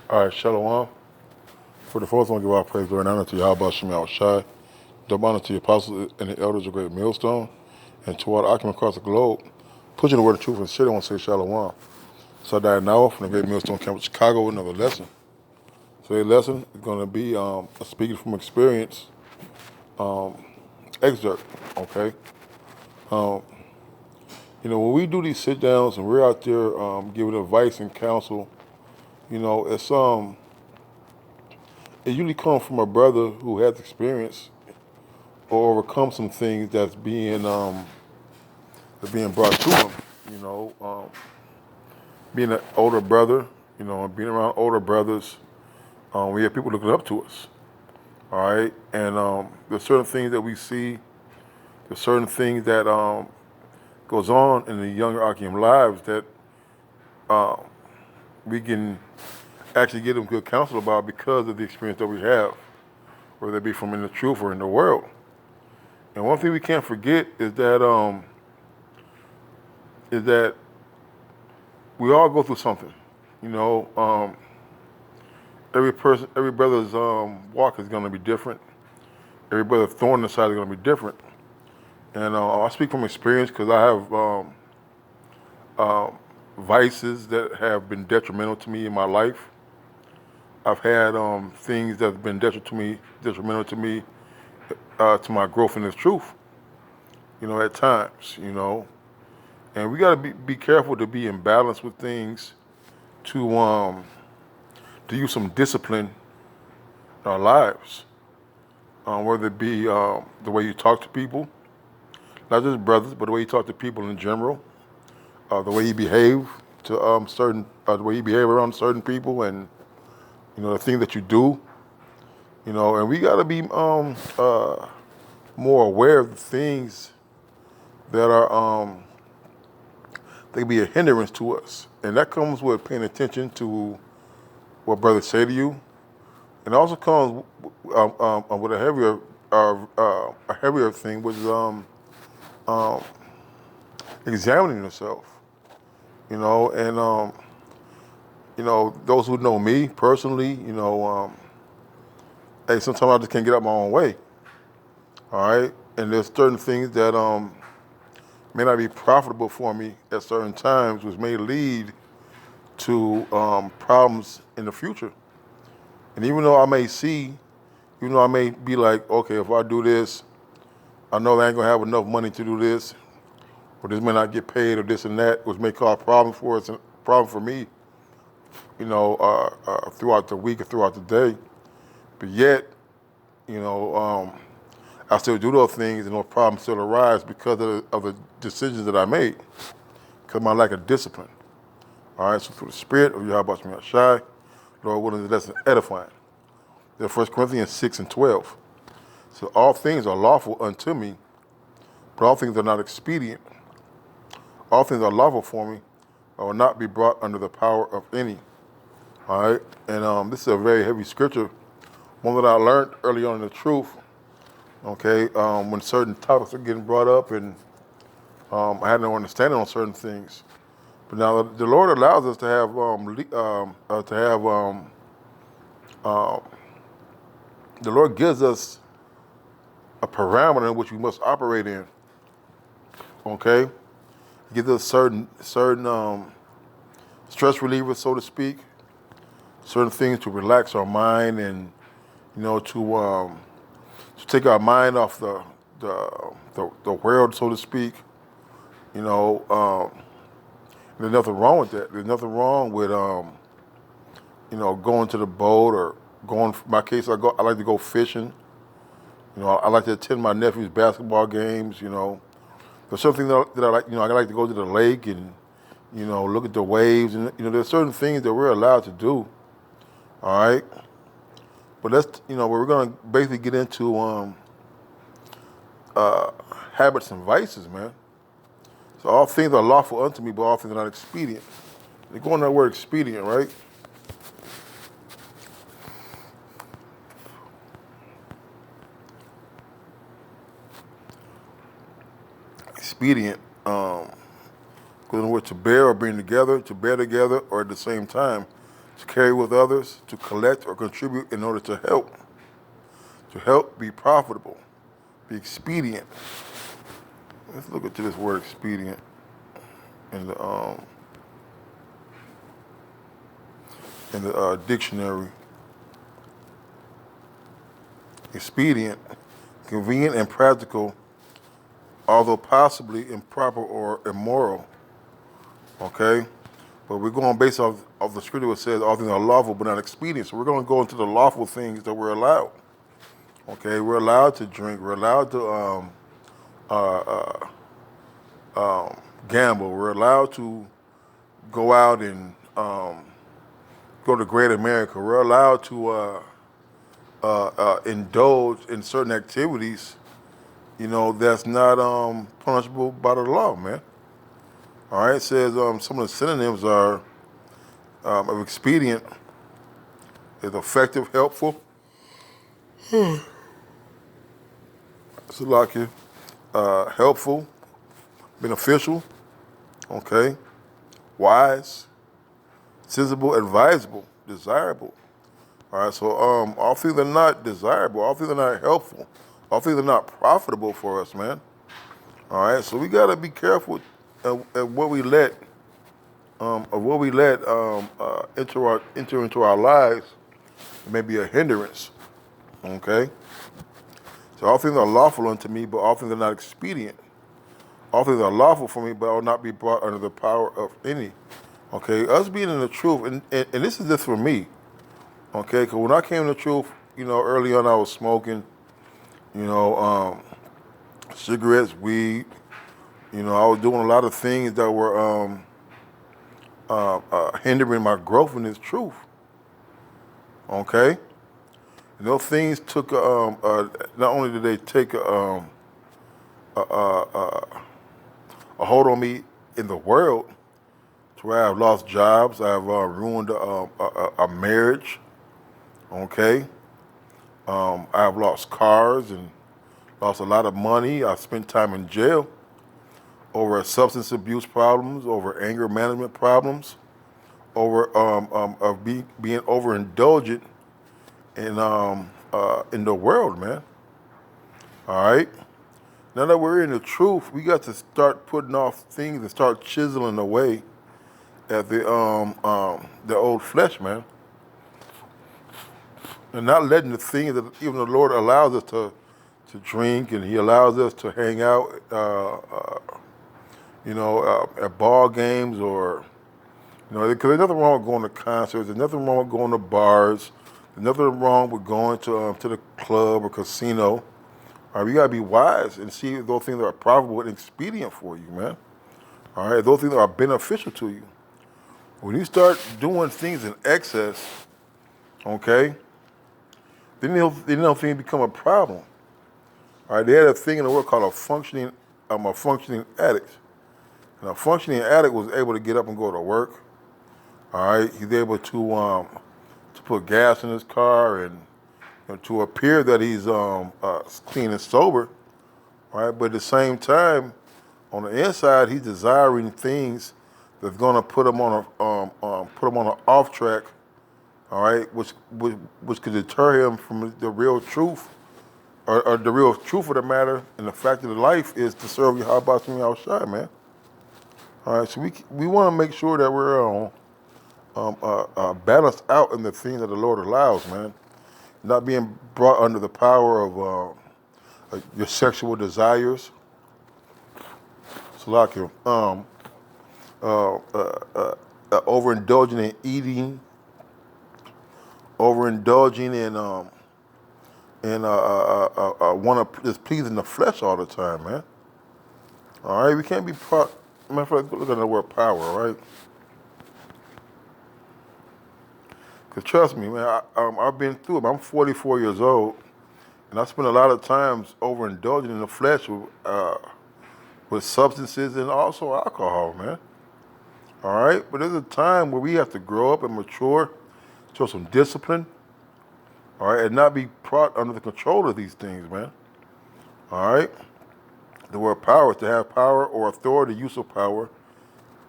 All right, Shalom. For the first one, give our praise, glory, and honor to Yahweh Shemel Shai. Double honor to the apostles and the elders of Great Millstone, and to all the occupants across the globe. Pushing the word of truth and city, I want to say Shalom. So I died now from the Great Millstone Camp, Chicago, with another lesson. Today's lesson is going to be a speaking from experience excerpt, okay? Um, when we do these sit downs and we're out there giving advice and counsel, it usually comes from a brother who has experience or overcome some things that's being brought to him. You know, um, Being an older brother, and being around older brothers, we have people looking up to us. All right, and there's certain things that we see. There's certain things that goes on in the younger Akim lives that we can actually get them good counsel about because of the experience that we have, whether it be from in the truth or in the world. And one thing we can't forget is that we all go through something. You know, every brother's walk is going to be different. Every brother's thorn in the side is going to be different. And I speak from experience because I have vices that have been detrimental to me in my life. I've had things that have been detrimental to me, to my growth in this truth. At times. And we got to be careful to be in balance with things, to use some discipline in our lives, whether it be the way you talk to people, not just brothers, but the way you talk to people in general, the way you behave the way you behave around certain people, and the things that you do. And we got to be more aware of the things that are they can be a hindrance to us, and that comes with paying attention to what brothers say to you, and it also comes with a heavier thing, which is um, examining yourself. And those who know me personally, hey, sometimes I just can't get out my own way. All right, and there's certain things that may not be profitable for me at certain times, which may lead to problems in the future. And even though I may be like, okay, if I do this, I know I ain't gonna have enough money to do this, or this may not get paid, or this and that, which may cause problems for us and problem for me, throughout the week or throughout the day. But yet, you know, um, I still do those things, and those problems still arise because of the decisions that I made, because of my lack of discipline. All right, so through the spirit of Yahweh Shemel Shai, Lord willing, that's edifying. Then 1 Corinthians 6 and 12. So all things are lawful unto me, but all things are not expedient. All things are lawful for me, I will not be brought under the power of any. All right, and this is a very heavy scripture, one that I learned early on in the truth. Okay, when certain topics are getting brought up, and I had no understanding on certain things. But now the Lord allows us to have uh, the Lord gives us a parameter in which we must operate in. Okay, he gives us certain stress relievers, so to speak, certain things to relax our mind, and to take our mind off the world, so to speak. You know, there's nothing wrong with that. There's nothing wrong with going to the boat, or going. In my case, I like to go fishing. I like to attend my nephew's basketball games. There's something that I like. I like to go to the lake and look at the waves, and there's certain things that we're allowed to do. All right, but that's we're gonna basically get into habits and vices, man. So all things are lawful unto me, but all things are not expedient. They're going that word expedient, right? Expedient, going to word to bear or bring together, to bear together, or at the same time. to carry with others, to collect or contribute in order to help be profitable, be expedient. Let's look into this word expedient in the dictionary. Expedient, convenient and practical, although possibly improper or immoral. Okay? But we're going based off of the scripture that says all things are lawful but not expedient. So we're going to go into the lawful things that we're allowed. Okay? We're allowed to drink. We're allowed to gamble. We're allowed to go out and go to Great America. We're allowed to indulge in certain activities, that's not punishable by the law, man. All right, it says some of the synonyms are of expedient is effective, helpful. Salakia, helpful, beneficial, okay, wise, sensible, advisable, desirable. All right, so all things are not desirable, all things are not helpful, all things are not profitable for us, man. All right, so we gotta be careful of what we let enter into our lives. It may be a hindrance. Okay, so all things are lawful unto me, but all things are not expedient. All things are lawful for me, but will not be brought under the power of any. Okay, us being in the truth, and this is just for me. Okay, because when I came to the truth, early on I was smoking, cigarettes, weed. I was doing a lot of things that were hindering my growth in this truth. Okay, and those things took not only did they take a hold on me in the world, to where I've lost jobs, I've ruined a marriage. Okay, I've lost cars and lost a lot of money. I spent time in jail over substance abuse problems, over anger management problems, over being overindulgent in the world, man. All right. Now that we're in the truth, we got to start putting off things and start chiseling away at the old flesh, man, and not letting the things that even the Lord allows us to drink, and He allows us to hang out, at ball games, or because there's nothing wrong with going to concerts. There's nothing wrong with going to bars. There's nothing wrong with going to the club or casino. All right, you gotta be wise and see if those things are profitable and expedient for you, man. All right, those things are beneficial to you. When you start doing things in excess, okay, then those things become a problem. All right, they had a thing in the world called a functioning addict. And a functioning addict was able to get up and go to work. All right, he's able to put gas in his car and to appear that he's clean and sober. All right, but at the same time, on the inside, he's desiring things that's going to put him on an off track. All right, which could deter him from the real truth, or the real truth of the matter, and the fact of the life is to serve Yahweh Shem Yahushua, man. All right, so we want to make sure that we're balanced out in the things that the Lord allows, man. Not being brought under the power of your sexual desires. Salakia. Overindulging in eating, overindulging in want to just pleasing the flesh all the time, man. All right, we can't be matter of fact, look at the word power, right? Because trust me, man, I've been through it. I'm 44 years old, and I spend a lot of times overindulging in the flesh with substances and also alcohol, man. All right, but there's a time where we have to grow up and mature, show some discipline, all right, and not be brought under the control of these things, man. All right, the word power is to have power or authority, use of power,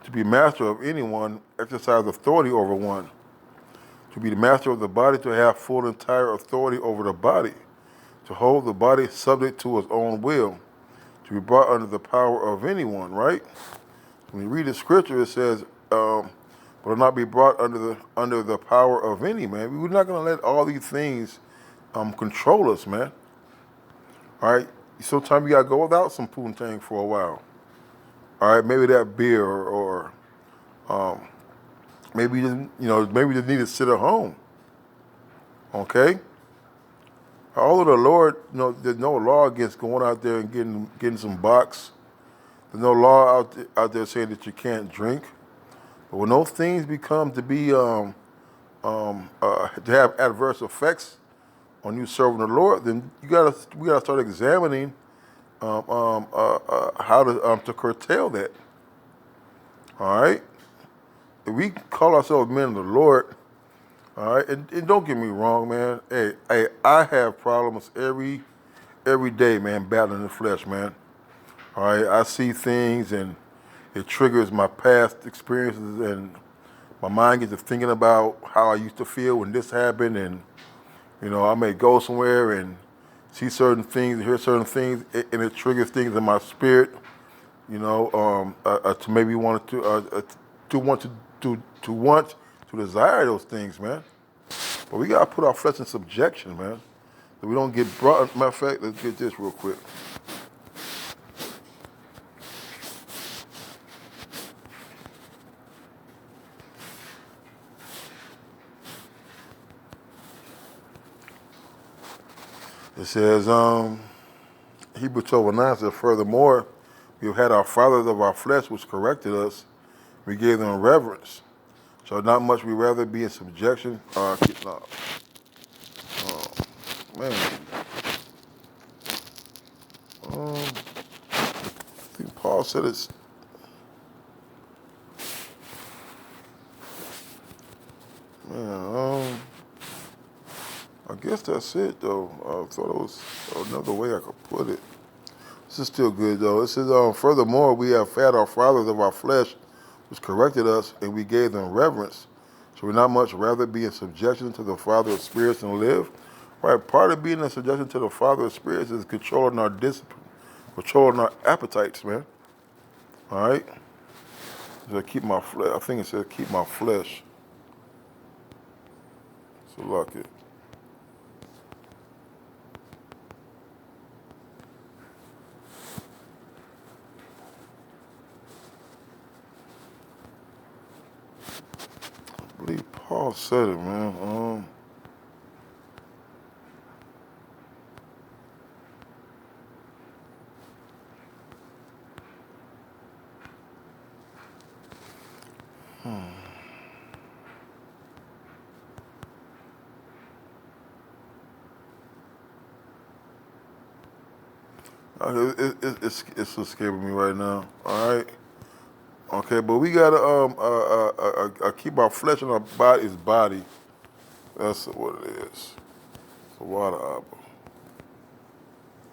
to be master of anyone, exercise authority over one. to be the master of the body, to have full entire authority over the body, to hold the body subject to his own will, to be brought under the power of anyone, right? When you read the scripture, it says, will not be brought under the power of any man. We're not going to let all these things control us, man. All right? Sometimes you got to go without some poontang for a while. All right? Maybe that beer or maybe maybe you just need to sit at home. Okay? Although the Lord, there's no law against going out there and getting some box. There's no law out there saying that you can't drink. But when those things become to be to have adverse effects on you serving the Lord, then we gotta start examining how to curtail that. All right. If we call ourselves men of the Lord, all right, and don't get me wrong, man. Hey, I have problems every day, man, battling the flesh, man. All right, I see things and it triggers my past experiences, and my mind gets to thinking about how I used to feel when this happened, and I may go somewhere and see certain things, hear certain things, and it triggers things in my spirit, to maybe want to desire those things, man. But we gotta put our flesh in subjection, man. So we don't get brought. Matter of fact, let's get this real quick. It says, Hebrews 12:9 says, furthermore, we have had our fathers of our flesh which corrected us. We gave them reverence. So not much we rather be in subjection. Oh, man. I think Paul said it's. Man, I guess that's it, though. I thought it was another way I could put it. This is still good, though. It says, furthermore, we have fed our fathers of our flesh, which corrected us, and we gave them reverence. So we not much rather be in subjection to the Father of spirits and live. Right, part of being in subjection to the Father of spirits is controlling our discipline, controlling our appetites, man. All right? So keep my flesh. I think it says keep my flesh. So lock it. I believe Paul said it, man. It's escaping me right now. All right. Okay, but we gotta keep our flesh and our body's body. That's what it is. It's a water apple.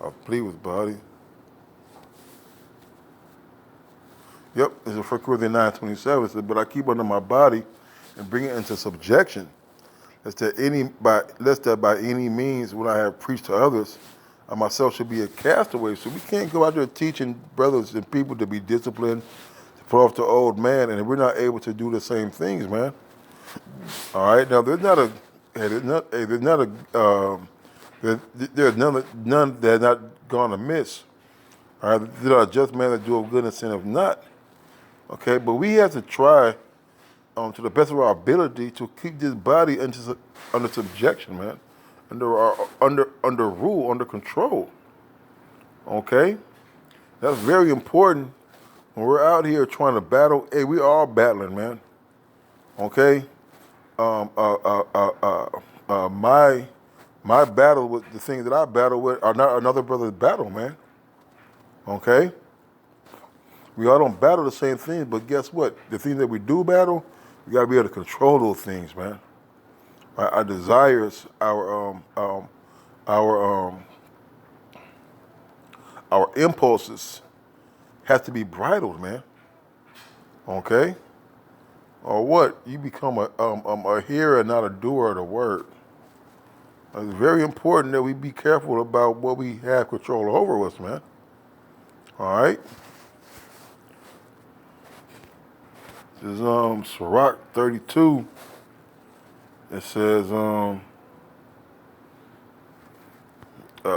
I believe it's body. Yep, it's in 1 Corinthians 9:27. It says, but I keep under my body and bring it into subjection, lest that by any means when I have preached to others, I myself should be a castaway. So we can't go out there teaching brothers and people to be disciplined, to put off the old man, and we're not able to do the same things, man. All right, now there's none that are not gone amiss. All right, there are just men that do good and sin if not. Okay, but we have to try to the best of our ability to keep this body under subjection, man, under rule, under control. Okay, that's very important when we're out here trying to battle. Hey, we are all battling, man. Okay, my battle with the things that I battle with are not another brother's battle, man. Okay, we all don't battle the same things, but guess what? The things that we do battle, we got to be able to control those things, man. Our desires, our impulses have to be bridled, man. Okay? or what? You become a hearer, not a doer of the word. It's very important that we be careful about what we have control over us, man. All right. This is Sirach 32. It says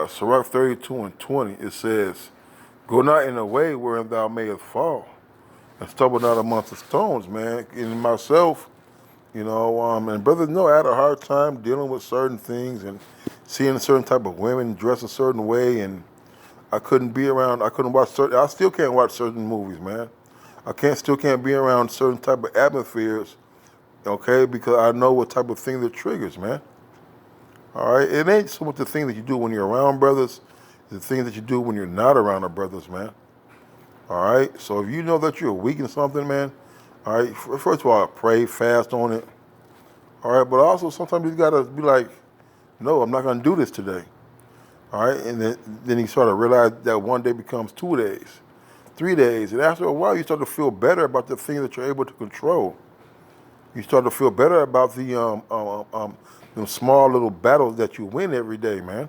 Sirach 32 and 20. It says, "Go not in a way wherein thou mayest fall, and stumble not amongst the stones, man." In myself, and brothers know I had a hard time dealing with certain things and seeing a certain type of women dress a certain way, and I couldn't be around. I couldn't watch certain. I still can't watch certain movies, man. Still can't be around certain type of atmospheres, okay? Because I know what type of thing that triggers, man. All right, it ain't so much the thing that you do when you're around brothers, it's the things that you do when you're not around the brothers, man. All right, so if you know that you're weak in something, man, all right, first of all, pray, fast on it. All right, but also sometimes you gotta be like, no, I'm not gonna do this today. All right, and then you sort of realize that one day becomes 2 days, 3 days, and after a while, you start to feel better about the things that you're able to control. You start to feel better about the small little battles that you win every day, man.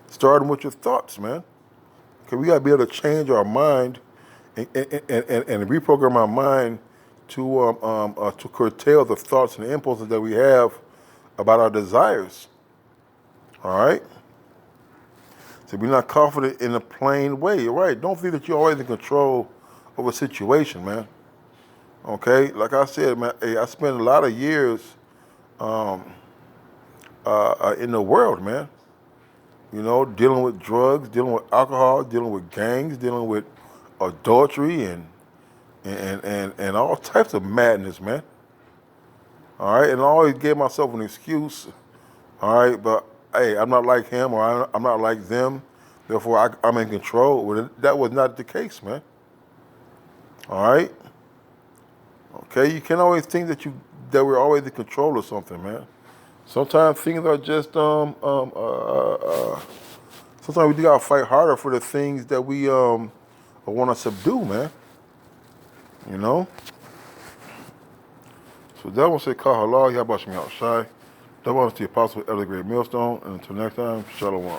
Starting with your thoughts, man. Because we got to be able to change our mind and reprogram our mind to curtail the thoughts and the impulses that we have about our desires. All right? So be not confident in a plain way. Right? Don't think that you're always in control of a situation, man. Okay? Like I said, man, hey, I spent a lot of years in the world, man. Dealing with drugs, dealing with alcohol, dealing with gangs, dealing with adultery and all types of madness, man. All right, and I always gave myself an excuse. All right, but hey, I'm not like him or I'm not like them. Therefore, I'm in control. Well, that was not the case, man. All right. Okay, you can't always think that we're always in control of something, man. Sometimes things are just sometimes we gotta fight harder for the things that we want to subdue, man. You know. So that one say Kahalal, Yabashim Shai. That one's the Apostle Elder Great Millstone. And until next time, Shalom.